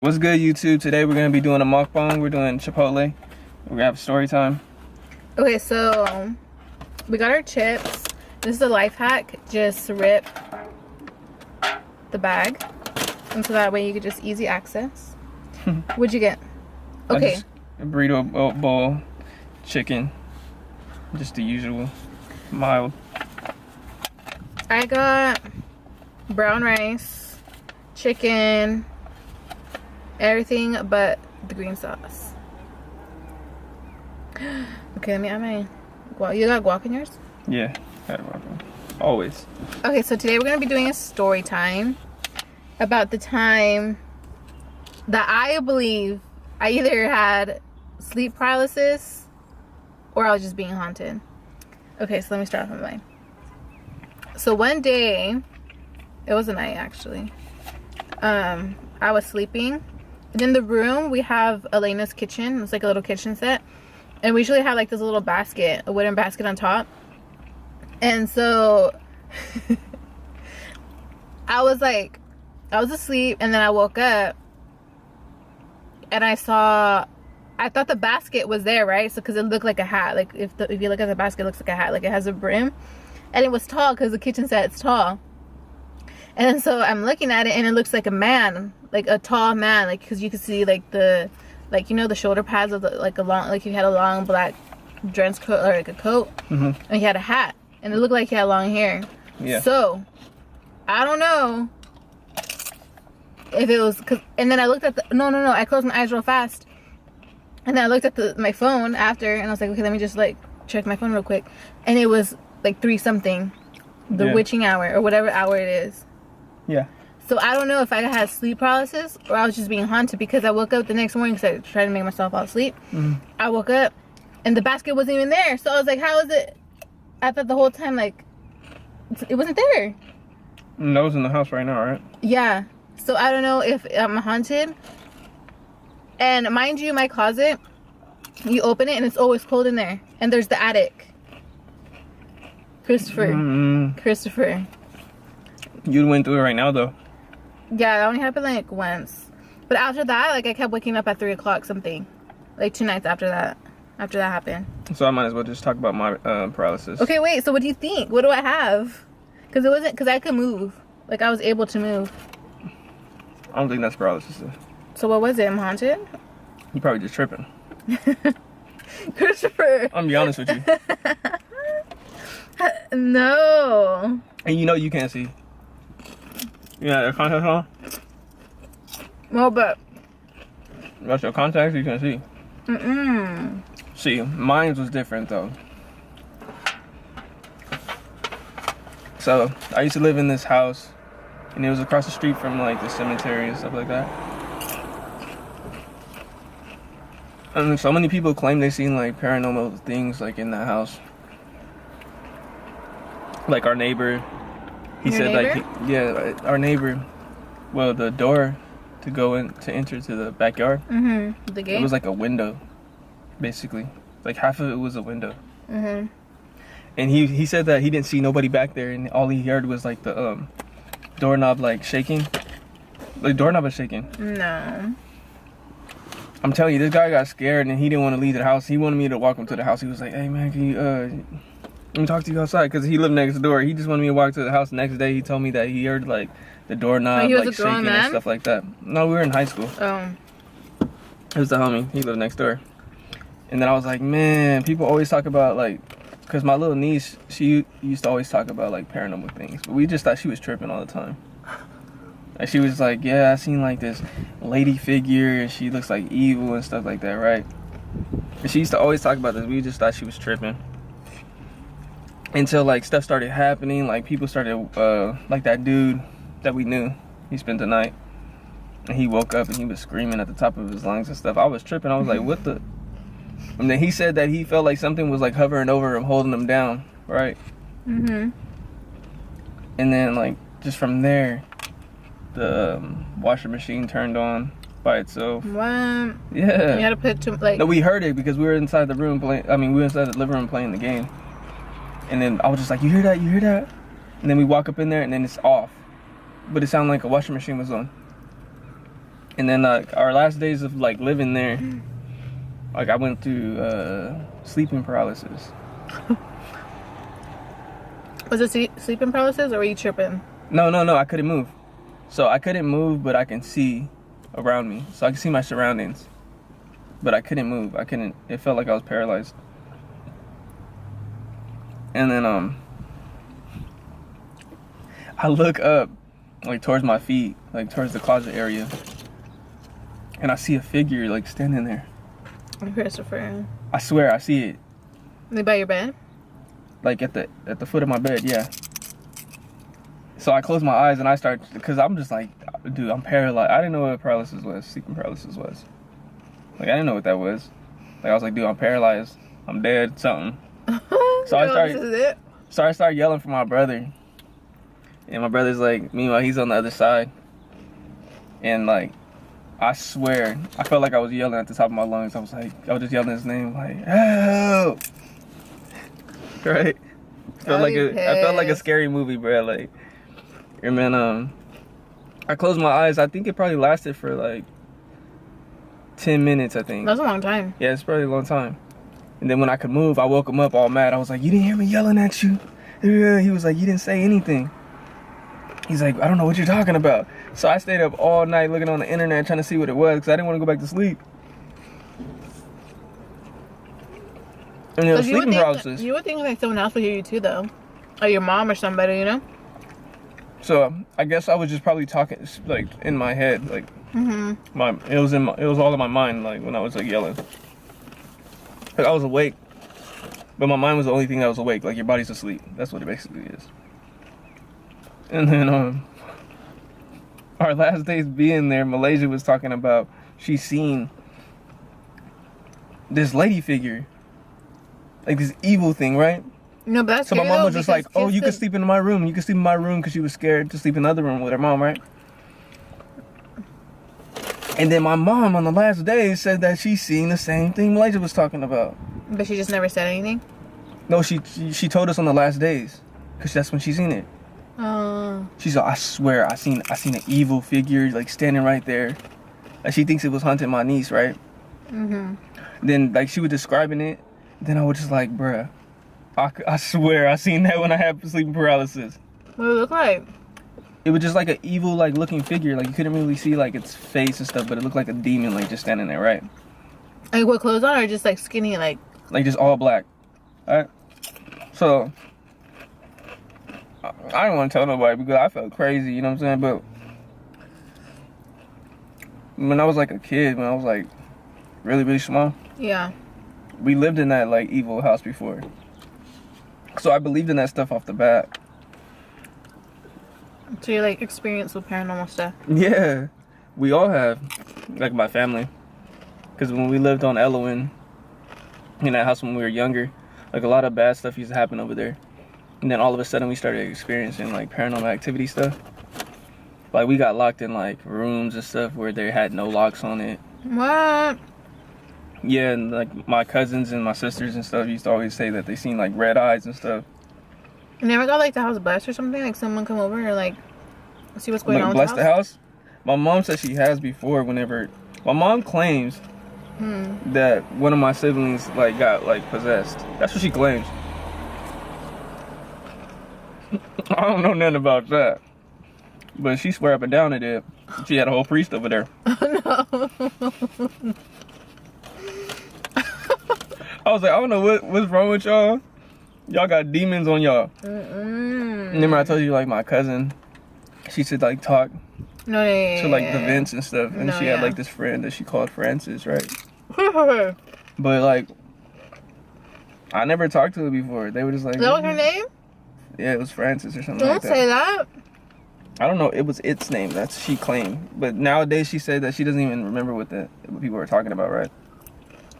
What's good, YouTube? Today we're gonna be doing a mukbang. We're doing Chipotle. We're gonna have story time. Okay, so we got our chips. This is a life hack. Just rip the bag, and so that way you could just easy access. What'd you get? Okay. A burrito bowl, chicken, just the usual, mild. I got brown rice, chicken, everything but the green sauce. Okay, let me add my guac. You got guac in yours? Yeah, always. Okay, so today we're gonna be doing a story time about the time that I believe I either had sleep paralysis or I was just being haunted. Okay, so let me start off with mine. So one day, it was a night actually. I was sleeping. And in the room we have Elena's kitchen. It's like a little kitchen set. And we usually have like this little basket, a wooden basket on top. And so I was asleep, and then I woke up and I thought the basket was there, right? So because it looked like a hat, like if you look at the basket, it looks like a hat, like it has a brim, and it was tall because the kitchen set it's tall. And then so I'm looking at it and it looks like a man, like a tall man, like because you can see like the the shoulder pads of he had a long black dress coat or like a coat, and he had a hat, and it looked like he had long hair. Yeah. So I don't know if it was and then I looked at I closed my eyes real fast, and then I looked at my phone after, and I was like, okay, let me just like check my phone real quick, and it was like 3 something, the witching hour or whatever hour it is. Yeah. So I don't know if I had sleep paralysis or I was just being haunted, because I woke up the next morning because I tried to make myself fall asleep. I woke up and the basket wasn't even there. So I was like, how is it? I thought the whole time like it wasn't there. And that was in the house right now, right? Yeah. So I don't know if I'm haunted. And mind you, my closet, you open it and it's always cold in there. And there's the attic. Christopher. You went through it right now, though. Yeah, that only happened like once. But after that, like I kept waking up at 3 o'clock something. Like 2 nights after that happened. So I might as well just talk about my paralysis. Okay, wait. So what do you think? What do I have? Because I could move. Like I was able to move. I don't think that's paralysis, though. So what was it? I'm haunted? You probably just tripping. Christopher. I'm gonna be honest with you. No. And you know you can't see. You got your contacts on? Well, but You got your contacts, you can see. See, mine was different though. So I used to live in this house, and it was across the street from like the cemetery and stuff like that. And so many people claim they seen like paranormal things like in that house. Like our neighbor, he Your said neighbor? like our neighbor. Well, the door to enter to the backyard. The gate. It was like a window, basically. Like half of it was a window. And he said that he didn't see nobody back there, and all he heard was like the doorknob like shaking. Like doorknob was shaking. No. I'm telling you, this guy got scared and he didn't want to leave the house. He wanted me to walk him to the house. He was like, "Hey man, can you let me talk to you outside," because he lived next door. He just wanted me to walk to the house. The next day, he told me that he heard like the doorknob like shaking and stuff like that. No, we were in high school. Oh. It was the homie. He lived next door. And then I was like, man, people always talk about like, because my little niece, she used to always talk about like paranormal things, but we just thought she was tripping all the time. And she was like, yeah, I seen like this lady figure and she looks like evil and stuff like that, right? And she used to always talk about this. We just thought she was tripping. Until like stuff started happening, like people started, like that dude that we knew, he spent the night, and he woke up and he was screaming at the top of his lungs and stuff. I was tripping. I was like, what the? And then he said that he felt like something was like hovering over him, holding him down, right? And then like just from there, the washer machine turned on by itself. What? Yeah. You had to put like. No, we heard it because we were inside the room playing. I mean, we were inside the living room playing the game. And then I was just like, you hear that? You hear that? And then we walk up in there and then it's off. But it sounded like a washing machine was on. And then our last days of like living there, like I went through sleeping paralysis. Was it sleeping paralysis or were you tripping? No, I couldn't move. So I couldn't move, but I can see around me. So I can see my surroundings. But I couldn't move. It felt like I was paralyzed. And then I look up, like towards my feet, like towards the closet area. And I see a figure like standing there. Christopher. I swear I see it. Like by your bed? Like at the foot of my bed, yeah. So I close my eyes and I start, because I'm just like, dude, I'm paralyzed. I didn't know what paralysis was, sleeping paralysis was. Like I didn't know what that was. Like I was like, dude, I'm paralyzed. I'm dead, something. So I start yelling for my brother. And my brother's like, meanwhile, he's on the other side. And like, I swear, I felt like I was yelling at the top of my lungs. I was just yelling his name, like, help! Right? I felt like a scary movie, bro. Like, and then I closed my eyes. I think it probably lasted for like 10 minutes, I think. That's a long time. Yeah, it's probably a long time. And then when I could move, I woke him up all mad. I was like, you didn't hear me yelling at you? He was like, you didn't say anything. He's like, I don't know what you're talking about. So I stayed up all night looking on the internet trying to see what it was because I didn't want to go back to sleep. And it was sleeping paralysis. You would think like someone else would hear you too, though. Or your mom or somebody, you know? So I guess I was just probably talking like in my head, like it was all in my mind, like when I was like yelling. Like I was awake, but my mind was the only thing that was awake. Like your body's asleep. That's what it basically is. And then our last days being there, Malaysia was talking about she seen this lady figure, like this evil thing, right? No, but that's so my mom was just like, "Oh, you can sleep in my room. You can sleep in my room," because she was scared to sleep in the other room with her mom, right? And then my mom on the last day said that she seen the same thing Malaysia was talking about. But she just never said anything? No, she told us on the last days, because that's when she seen it. She said, I swear, I seen an evil figure like standing right there. Like she thinks it was hunting my niece, right? Then like she was describing it. Then I was just like, bruh, I swear I seen that when I had sleeping paralysis. What did it look like? It was just like an evil like looking figure. Like you couldn't really see like its face and stuff, but it looked like a demon like just standing there, right? Like with clothes on or just like skinny like? Like just all black. Alright? So I didn't want to tell nobody because I felt crazy, you know what I'm saying? But when I was like a kid, when I was like really, really small. Yeah. We lived in that like evil house before. So I believed in that stuff off the bat. So you're like experienced with paranormal stuff? Yeah. We all have. Like my family. Because when we lived on Elowen, in that house when we were younger, like a lot of bad stuff used to happen over there. And then all of a sudden we started experiencing like paranormal activity stuff. Like we got locked in like rooms and stuff where they had no locks on it. What? Yeah, and like my cousins and my sisters and stuff used to always say that they seen like red eyes and stuff. You never got like the house blessed or something? Like someone come over or like see what's going like, on bless with the house? My mom said she has before whenever... My mom claims that one of my siblings like got like possessed. That's what she claims. I don't know nothing about that. But she swear up and down it did. She had a whole priest over there. Oh, no. I was like, I don't know what's wrong with y'all. Y'all got demons on y'all. Remember I told you like my cousin, she said like talk to like the vents and stuff. And she had like this friend that she called Francis, right? But like, I never talked to her before. They were just like... That was her name? Yeah, it was Francis or something like that. Don't say that. I don't know. It was its name. That's she claimed. But nowadays she said that she doesn't even remember what people were talking about, right?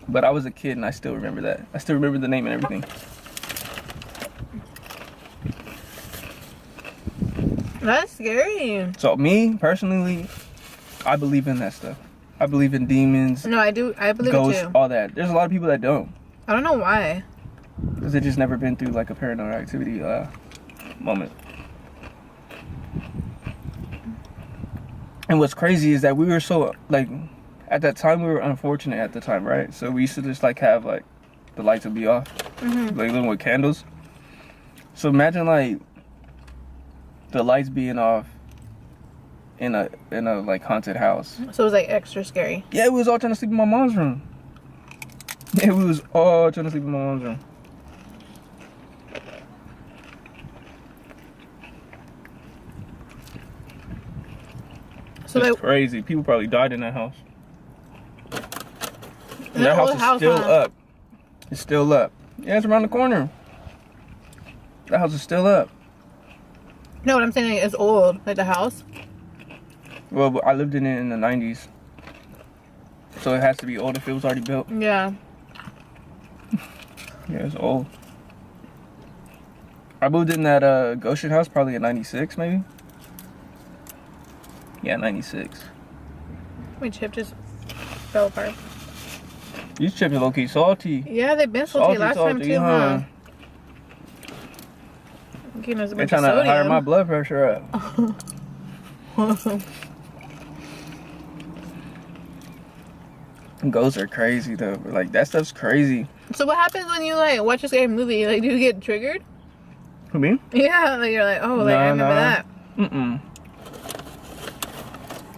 But I was a kid and I still remember that. I still remember the name and everything. That's scary. So me, personally, I believe in that stuff. I believe in demons. No, I do. I believe ghosts, it too. all that. There's a lot of people that don't. I don't know why. Because they just never been through like a paranormal activity moment. And what's crazy is that we were so like, at that time we were unfortunate at the time, right? So we used to just like have like the lights would be off, like living with candles. So imagine like the lights being off in a like haunted house. So it was like extra scary. Yeah, we was all trying to sleep in my mom's room. Yeah, we was all trying to sleep in my mom's room. So it's like crazy. People probably died in that house. And that that house old is house, still huh? up. It's still up. Yeah, it's around the corner. That house is still up. No, what I'm saying is old, like the house. Well, but I lived in it in the 90s. So it has to be old if it was already built. Yeah. Yeah, it's old. I moved in that Goshen house probably in 96 maybe. Yeah, 96. My chip just fell apart. These chips are low-key salty. Yeah, they've been salty last time too, huh? Getting us a They're bunch of trying to higher sodium. my blood pressure up. Ghosts are crazy though. Like that stuff's crazy. So what happens when you like watch a scary movie? Like, do you get triggered? Who, me? Yeah, like you're like, oh, like I remember that.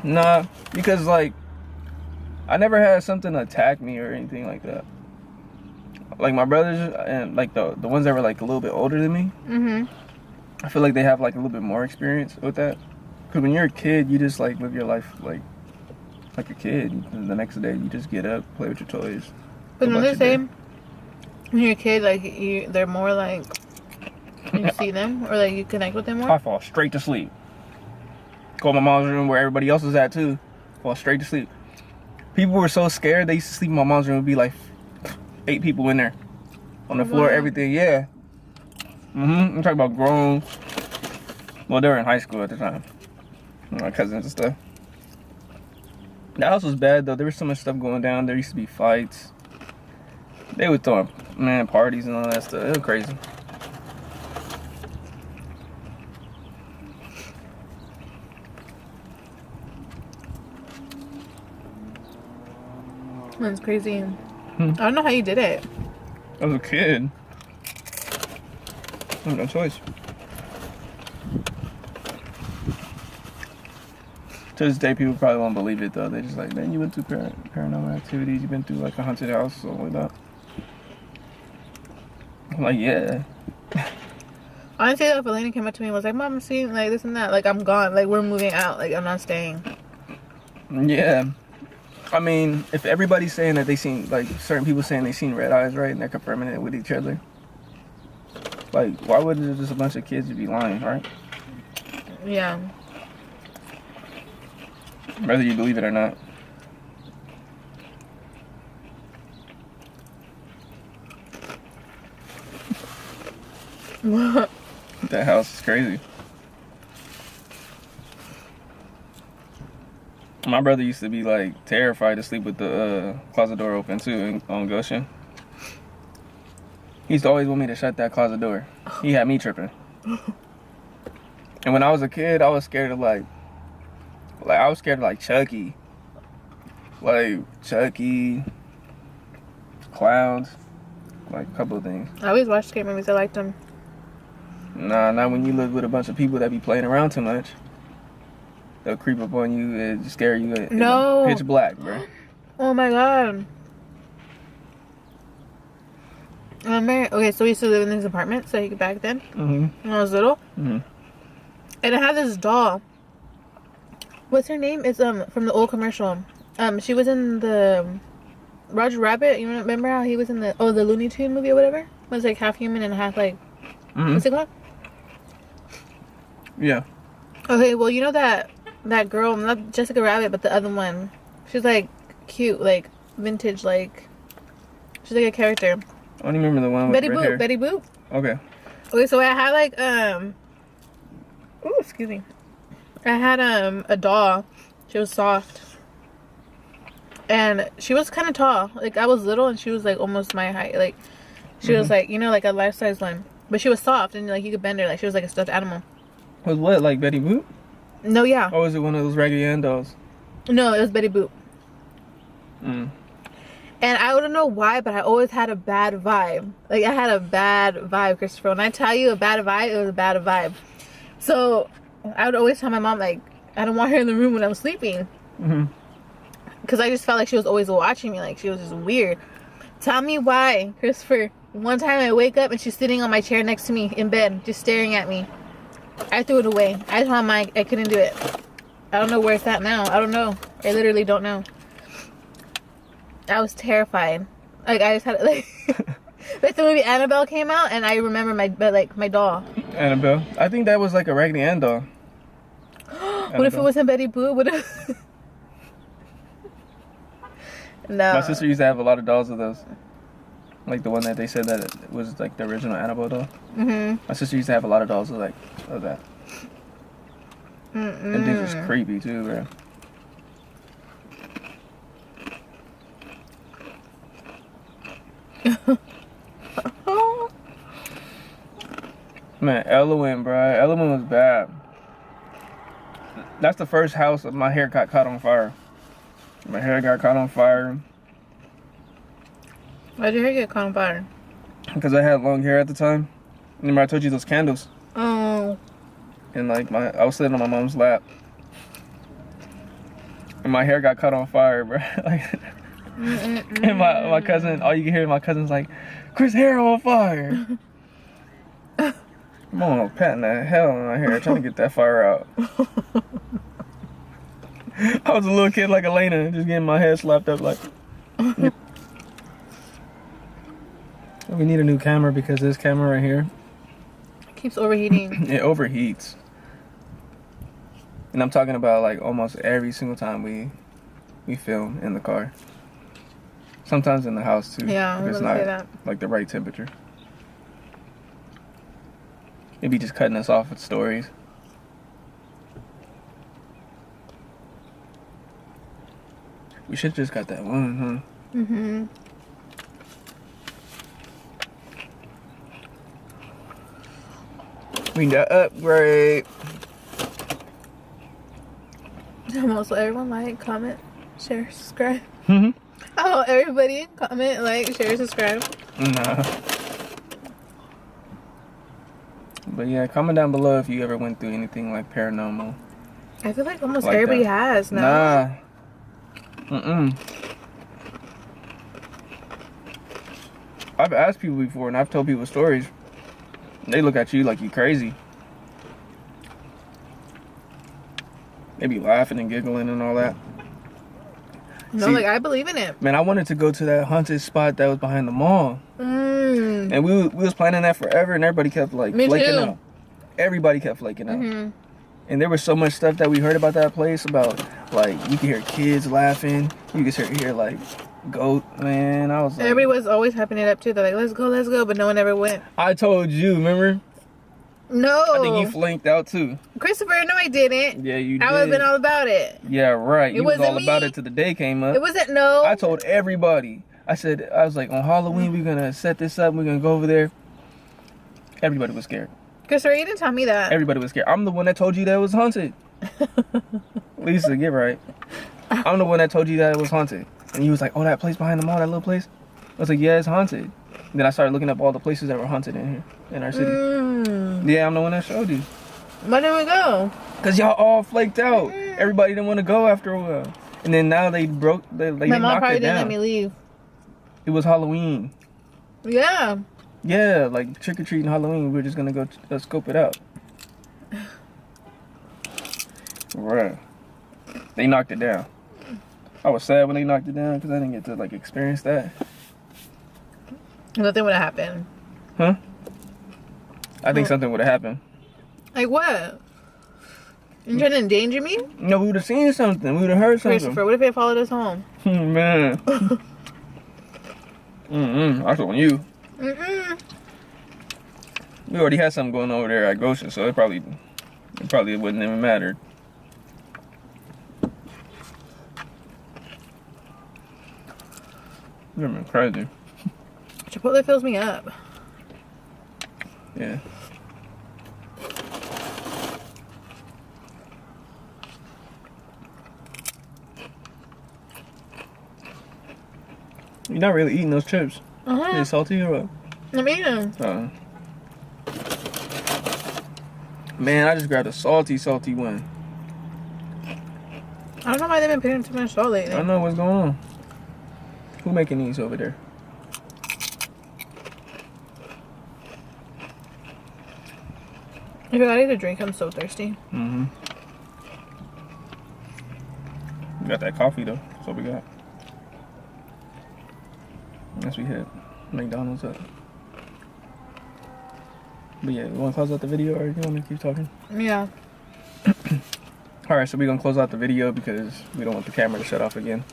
Nah, because like I never had something attack me or anything like that. Like my brothers and like the ones that were like a little bit older than me. I feel like they have like a little bit more experience with that. Because when you're a kid, you just like live your life like a kid. And the next day, you just get up, play with your toys. But no, they're saying when you're a kid, like they're more like you see them or like you connect with them more. I fall straight to sleep. Go to my mom's room where everybody else is at too. Fall straight to sleep. People were so scared they used to sleep in my mom's room. It would be like 8 people in there on the floor, everything. Yeah. I'm talking about grown. Well, they were in high school at the time. My cousins and stuff. The house was bad though. There was so much stuff going down. There used to be fights. They would throw parties and all that stuff. It was crazy. That's crazy. I don't know how you did it. I was a kid. I had no choice. To this day, people probably won't believe it though. They just like, man, you went through paranormal activities. You've been through like a haunted house or something like that. I'm like, yeah. Honestly, if Elena came up to me and was like, Mom, I'm seeing like this and that, like I'm gone, like we're moving out, like I'm not staying. Yeah. I mean, if everybody's saying that they seen, like certain people saying they seen red eyes, right, and they're confirming it with each other, like why wouldn't just a bunch of kids be lying, right? Yeah. Whether you believe it or not. What? That house is crazy. My brother used to be like terrified to sleep with the closet door open too on Goshen. He used to always want me to shut that closet door. He had me tripping. And when I was a kid, I was scared of like I was scared of like Chucky. Like Chucky, clowns, like a couple of things. I always watched scary movies. I liked them. Nah, not when you live with a bunch of people that be playing around too much. They'll creep up on you and scare you. No. Pitch black, bro. Oh my god. Okay, so we used to live in these apartments, like back then, when I was little. And I had this doll. What's her name? It's from the old commercial. She was in the Roger Rabbit. You remember how he was in the Looney Tune movie or whatever? It was like half human and half like what's it called? Yeah. Okay, well you know that girl, not Jessica Rabbit, but the other one. She's like cute, like vintage, like she's like a character. I don't even remember the one with Betty red Boop. hair. Betty Boop. Okay. Okay, so I had like excuse me. I had a doll. She was soft. And she was kind of tall. Like I was little and she was like almost my height. Like she was like, you know, like a life-size one. But she was soft and like you could bend her like she was like a stuffed animal. Was what, like Betty Boop? No, yeah. Or was it one of those Raggedy Ann dolls? No, it was Betty Boop. Mm. And I don't know why, but I always had a bad vibe. Like, I had a bad vibe, Christopher. When I tell you a bad vibe, it was a bad vibe. So, I would always tell my mom, like, I don't want her in the room when I'm sleeping. Because I just felt like she was always watching me. Like, she was just weird. Tell me why, Christopher. One time I wake up and she's sitting on my chair next to me in bed, just staring at me. I threw it away. I told mom I couldn't do it. I don't know where it's at now. I don't know. I literally don't know. I was terrified. Like, I just had, like... like, the movie Annabelle came out, and I remember my doll. Annabelle? I think that was like a Raggedy Ann doll. What if it wasn't Betty Boo? What if... No. My sister used to have a lot of dolls of those. Like the one that they said that it was like the original Annabelle doll. My sister used to have a lot of dolls of that. And things was creepy too, bro. Man, Elowen, bro. Elowen was bad. That's the first house that my hair got caught on fire. My hair got caught on fire. Why'd your hair get caught on fire? Because I had long hair at the time. Remember I told you those candles? Oh. And like I was sitting on my mom's lap. And my hair got caught on fire, bro. Like, and my cousin, all you can hear is my cousin's like, Chris' hair on fire. Come on, patting the hell on my hair, trying to get that fire out. I was a little kid like Elena, just getting my head slapped up like. We need a new camera because this camera right here keeps overheating. It overheats. And I'm talking about like almost every single time we film in the car. Sometimes in the house too. Yeah, if it's not like the right temperature. It'd be just cutting us off with stories. We should just got that one, huh? We need to upgrade. Also, everyone like, comment, share, subscribe. Oh, everybody comment, like, share, subscribe. Nah. But yeah, comment down below if you ever went through anything like paranormal. I feel like almost like everybody that. has now. Nah. I've asked people before and I've told people stories. They look at you like you crazy. They be laughing and giggling and all that. No, like, I believe in it. Man, I wanted to go to that haunted spot that was behind the mall. And we was planning that forever and everybody kept like flaking out. Everybody kept flaking out. And there was so much stuff that we heard about that place about, like, you could hear kids laughing. You could hear like, goat, man. I was like... Everybody was always hyping it up, too. They're like, let's go. But no one ever went. I told you, remember? No. I think you flanked out, too. Christopher, no, I didn't. Yeah, you did. I would have been all about it. Yeah, right. You was all me. about it till the day came up. It wasn't, no. I told everybody. I was like, on Halloween, we're going to set this up. We're going to go over there. Everybody was scared. Christopher, you didn't tell me that. Everybody was scared. I'm the one that told you that it was haunted. Lisa, get right. I'm the one that told you that it was haunted. And you was like, oh, that place behind the mall, that little place? I was like, yeah, it's haunted. And then I started looking up all the places that were haunted in here, in our city. Yeah, I'm the one that showed you. Why didn't we go? Because y'all all flaked out. Everybody didn't want to go after a while. And then now they broke, they My mom knocked probably it down. didn't let me leave. It was Halloween. Yeah. Yeah, like trick-or-treating Halloween. We were just going to go scope it out. Right. They knocked it down. I was sad when they knocked it down because I didn't get to like experience that. Nothing would have happened. Huh? I think something would have happened. Like what? You trying to endanger me? No, we would have seen something. We would have heard something. Christopher, what if they followed us home? Man. That's on you. We already had something going over there at Goshen, so it probably wouldn't even matter. You're been crazy. Chipotle fills me up. Yeah. You're not really eating those chips. Uh-huh. Is it salty or what? I'm eating. Man, I just grabbed a salty one. I don't know why they've been putting too much salt lately. I don't know what's going on. Who making these over there? If I need a drink, I'm so thirsty. Mm-hmm. We got that coffee though. That's what we got. Unless we hit McDonald's up. But yeah, you want to close out the video or you want me to keep talking? Yeah. Alright, so we're going to close out the video because we don't want the camera to shut off again.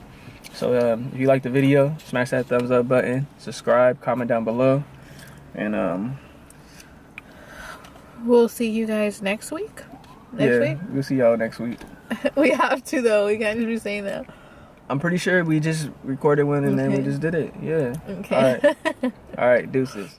So if you like the video, smash that thumbs up button, subscribe, comment down below. And we'll see you guys next week. Next week? We'll see y'all next week. We have to though. We can't just be saying that. I'm pretty sure we just recorded one and then we just did it. Yeah. Okay. Alright, deuces.